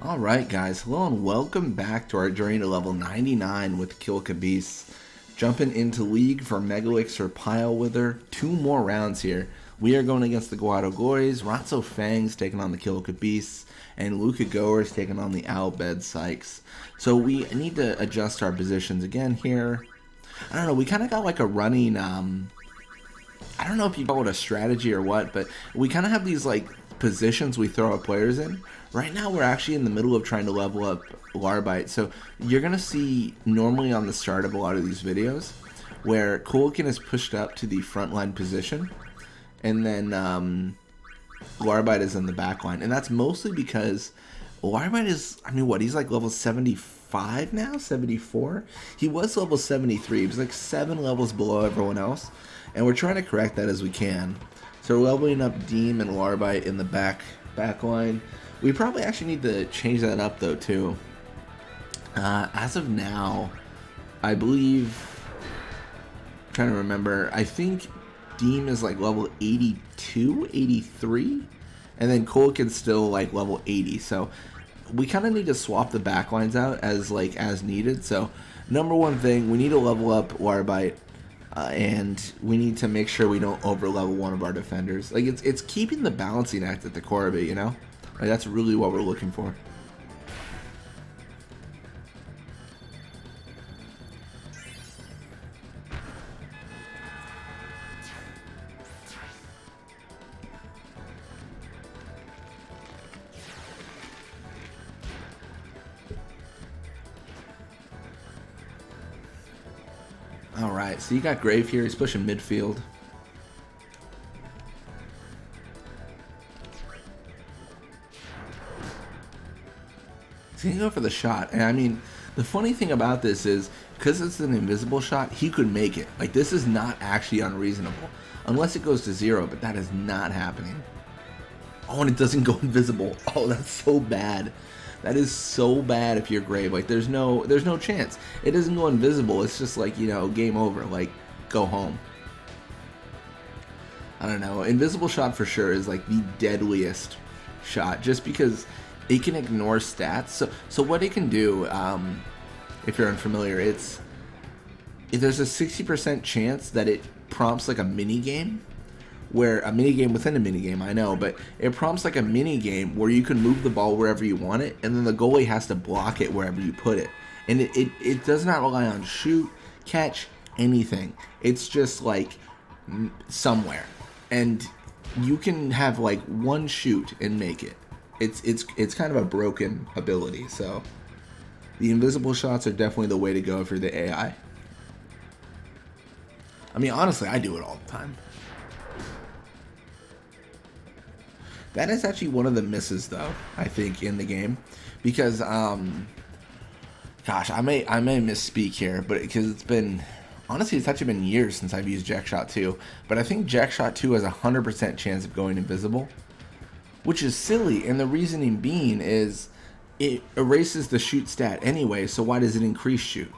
Alright guys, hello and welcome back to our journey to level 99 with Kilika Beasts. Jumping into League for Megalixir Pile Wither. 2 more rounds here. We are going against the Guado Goys, Ratso Fangs taking on the Kilika Beasts, and Luca Goers taking on the Owlbed Sykes. So we need to adjust our positions again here. I don't know, we kind of got like a running, I don't know if you call it a strategy or what, but we kind of have these like positions we throw our players in. Right now we're actually in the middle of trying to level up Larbite, so you're going to see normally on the start of a lot of these videos where Kulkin is pushed up to the frontline position and then Larbite is in the back line, and that's mostly because Larbite is, I mean what, he's like level 75 now? 74? He was level 73, he was like 7 levels below everyone else, and we're trying to correct that as we can. So we're leveling up Deem and Larbite in the back line. We probably actually need to change that up though too. As of now, I believe, I'm trying to remember, I think Deem is like level 82, 83, and then Kulkin's still like level 80. So we kind of need to swap the backlines out as needed. So number one thing, we need to level up Larbite. And we need to make sure we don't over level one of our defenders. Like it's keeping the balancing act at the core of it, you know? Like that's really what we're looking for. Alright, so you got Grave here, he's pushing midfield. He's gonna go for the shot, and I mean, the funny thing about this is, because it's an invisible shot, he could make it. Like, this is not actually unreasonable. Unless it goes to 0, but that is not happening. Oh, and it doesn't go invisible. Oh, that's so bad. That is so bad if you're Grave. Like, there's no chance. It doesn't go invisible. It's just like, you know, game over. Like, go home. I don't know. Invisible shot for sure is like the deadliest shot, just because it can ignore stats. So what it can do, if you're unfamiliar, if there's a 60% chance that it prompts like a mini game. Where a mini game within a mini game, I know, but it prompts like a mini game where you can move the ball wherever you want it, and then the goalie has to block it wherever you put it. And it does not rely on shoot, catch, anything. It's just like somewhere, and you can have like one shoot and make it. It's kind of a broken ability. So the invisible shots are definitely the way to go if you're the AI. I mean, honestly, I do it all the time. That is actually one of the misses, though, I think, in the game, because, gosh, I may misspeak here, but because it's been, honestly, it's actually been years since I've used Jackshot 2, but I think Jackshot 2 has a 100% chance of going invisible, which is silly, and the reasoning being is it erases the shoot stat anyway, so why does it increase shoot?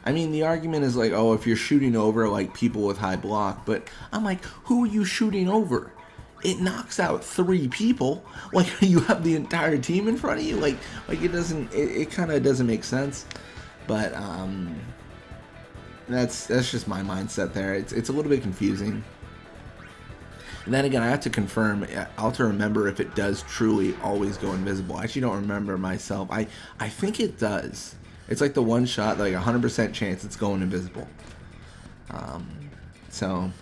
I mean, the argument is like, oh, if you're shooting over, like, people with high block, but I'm like, who are you shooting over? It knocks out 3 people. Like, you have the entire team in front of you. Like it doesn't. It kind of doesn't make sense. But that's just my mindset there. It's a little bit confusing. And then again, I have to confirm. I'll have to remember if it does truly always go invisible. I actually don't remember myself. I think it does. It's like the one shot, like 100% chance it's going invisible. So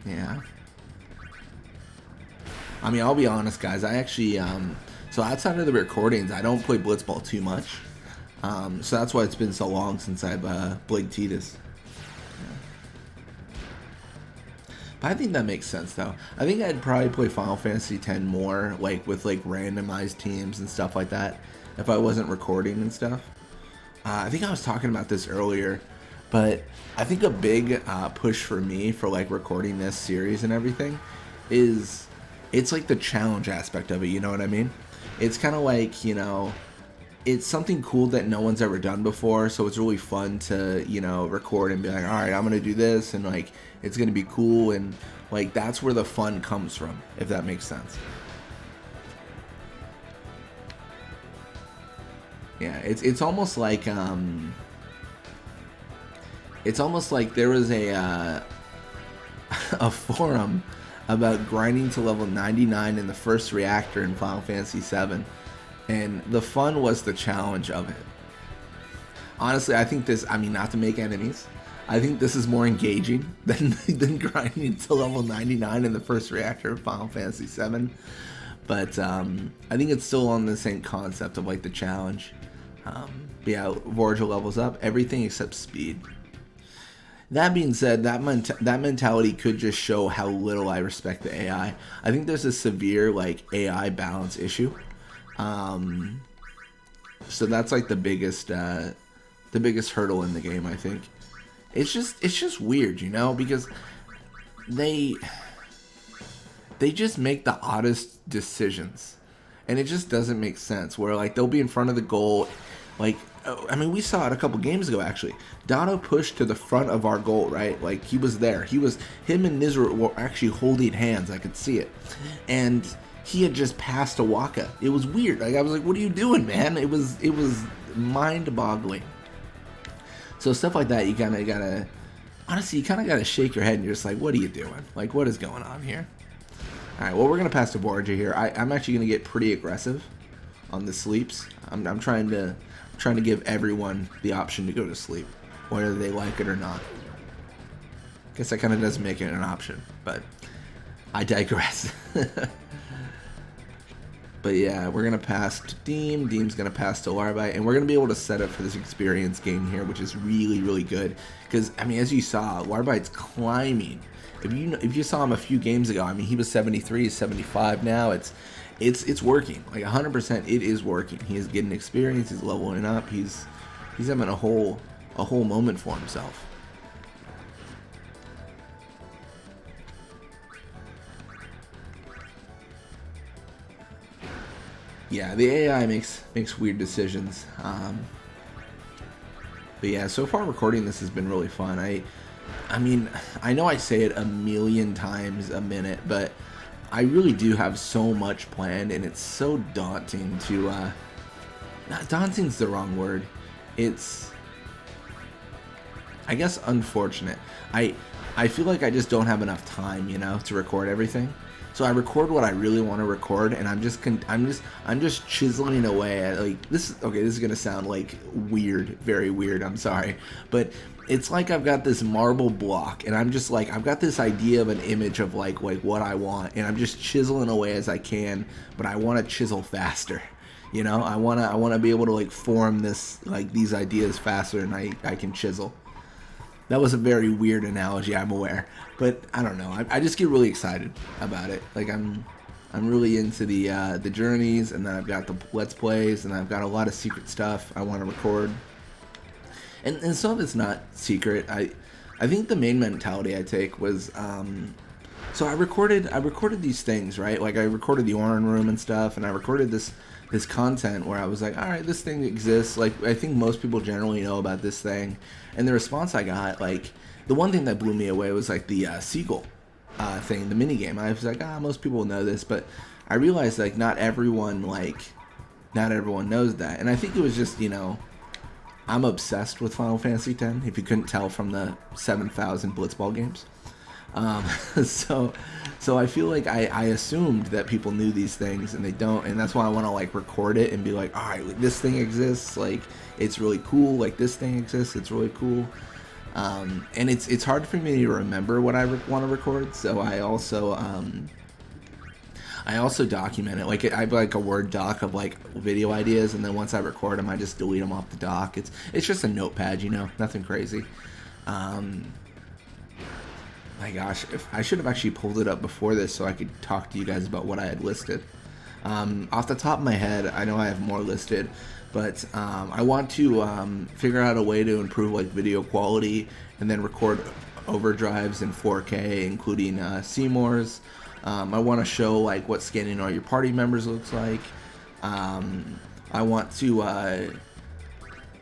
yeah. I mean, I'll be honest, guys. I actually, so outside of the recordings, I don't play Blitzball too much. So that's why it's been so long since I've played Titus. But I think that makes sense, though. I think I'd probably play Final Fantasy X more, like with like randomized teams and stuff like that, if I wasn't recording and stuff. I think I was talking about this earlier, but I think a big push for me for like recording this series and everything is, it's like the challenge aspect of it, you know what I mean? It's kind of like, you know, it's something cool that no one's ever done before, so it's really fun to, you know, record and be like, alright, I'm gonna do this, and like, it's gonna be cool, and like, that's where the fun comes from, if that makes sense. Yeah, it's almost like there was a a forum about grinding to level 99 in the first reactor in Final Fantasy VII, and the fun was the challenge of it. Honestly, I think this, I mean, not to make enemies, I think this is more engaging than grinding to level 99 in the first reactor of Final Fantasy VII. But I think it's still on the same concept of like the challenge. But yeah, Vorgil levels up everything except speed. That being said, that mentality could just show how little I respect the AI. I think there's a severe like AI balance issue. So that's like the biggest hurdle in the game, I think. It's just weird, you know, because they just make the oddest decisions, and it just doesn't make sense. Where like they'll be in front of the goal, like I mean, we saw it a couple games ago actually. Dotto pushed to the front of our goal, right? Like he was there. Him and Nizra were actually holding hands. I could see it, and he had just passed a Waka. It was weird. Like I was like, "What are you doing, man?" It was mind-boggling. So stuff like that, you kind of gotta, honestly, you kind of gotta shake your head and you're just like, "What are you doing? Like, what is going on here?" All right, well, we're gonna pass to Borgia here. I'm actually gonna get pretty aggressive on the sleeps. I'm trying to give everyone the option to go to sleep, whether they like it or not. Guess that kind of does make it an option, but I digress. But yeah, we're going to pass to Deem. Deem's going to pass to Larbite. And we're going to be able to set up for this experience gain here, which is really, really good. Because, I mean, as you saw, Larbite's climbing. If you saw him a few games ago, I mean, he was 73, he's 75 now. It's working. Like 100%, it is working. He is getting experience. He's leveling up. He's having a whole moment for himself. Yeah, the AI makes weird decisions. But yeah, so far recording this has been really fun. I mean, I know I say it a million times a minute, but I really do have so much planned, and it's so daunting to, not daunting's the wrong word. It's, I guess, unfortunate. I feel like I just don't have enough time, you know, to record everything. So I record what I really want to record, and I'm just chiseling away at like this. Okay, this is gonna sound like weird, very weird. I'm sorry, but it's like I've got this marble block, and I'm just like I've got this idea of an image of like what I want, and I'm just chiseling away as I can. But I want to chisel faster, you know. I wanna be able to like form this like these ideas faster, and I can chisel. That was a very weird analogy, I'm aware, but I don't know. I just get really excited about it. Like I'm really into the journeys, and then I've got the let's plays, and I've got a lot of secret stuff I want to record. And some of it's not secret. I think the main mentality I take was so I recorded these things, right? Like I recorded the Orin room and stuff, and I recorded this content where I was like, all right, this thing exists. Like I think most people generally know about this thing. And the response I got, like, the one thing that blew me away was, like, the Seagull thing, the minigame. I was like, most people know this, but I realized, like, not everyone knows that. And I think it was just, you know, I'm obsessed with Final Fantasy X, if you couldn't tell from the 7,000 Blitzball games. So I feel like I assumed that people knew these things, and they don't, and that's why I want to like record it and be like, all right, this thing exists, like it's really cool, like this thing exists, it's really cool. And it's hard for me to remember what I want to record, so I also document it. Like I have like a Word doc of like video ideas, and then once I record them, I just delete them off the doc. It's just a notepad, you know, nothing crazy. My gosh, if I should have actually pulled it up before this so I could talk to you guys about what I had listed. Off the top of my head, I know I have more listed, but I want to figure out a way to improve like video quality and then record overdrives in 4K, including Seymour's. I want to show like what scanning all your party members looks like. I want to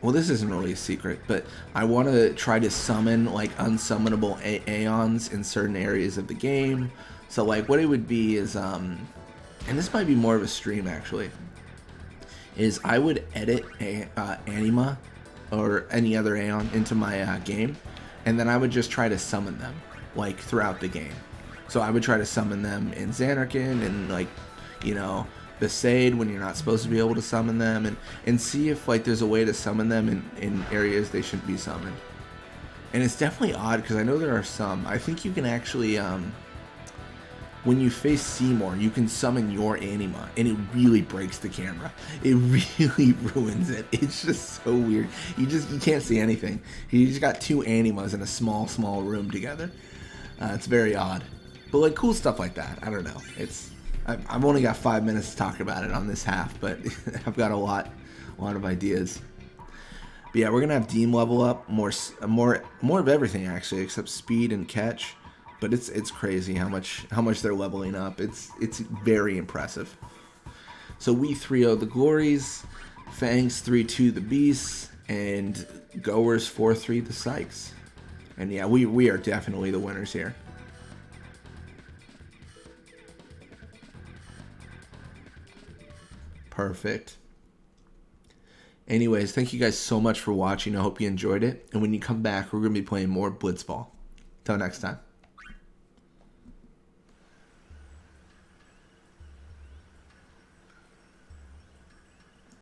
well, this isn't really a secret, but I want to try to summon like unsummonable Aeons in certain areas of the game. So like what it would be is and this might be more of a stream actually. is I would edit Anima or any other Aeon into my game, and then I would just try to summon them like throughout the game. So I would try to summon them in Xanarkand and like, you know, Besaid when you're not supposed to be able to summon them, and see if like there's a way to summon them in areas they shouldn't be summoned. And it's definitely odd because I know there are some. I think you can actually when you face Seymour, you can summon your Anima, and it really breaks the camera. It really ruins it. It's just so weird. You can't see anything. You just got two Animas in a small room together. It's very odd, but like cool stuff like that. I don't know. I've only got 5 minutes to talk about it on this half, but I've got a lot of ideas. But yeah, we're gonna have Deem level up more of everything actually, except speed and catch. But it's crazy how much they're leveling up. It's very impressive. So we 3-0 the Glories, Fangs 3-2 the Beasts, and Goers 4-3 the Sykes. And yeah, we are definitely the winners here. Perfect. Anyways, thank you guys so much for watching. I hope you enjoyed it. And when you come back, we're going to be playing more Blitzball. Till next time.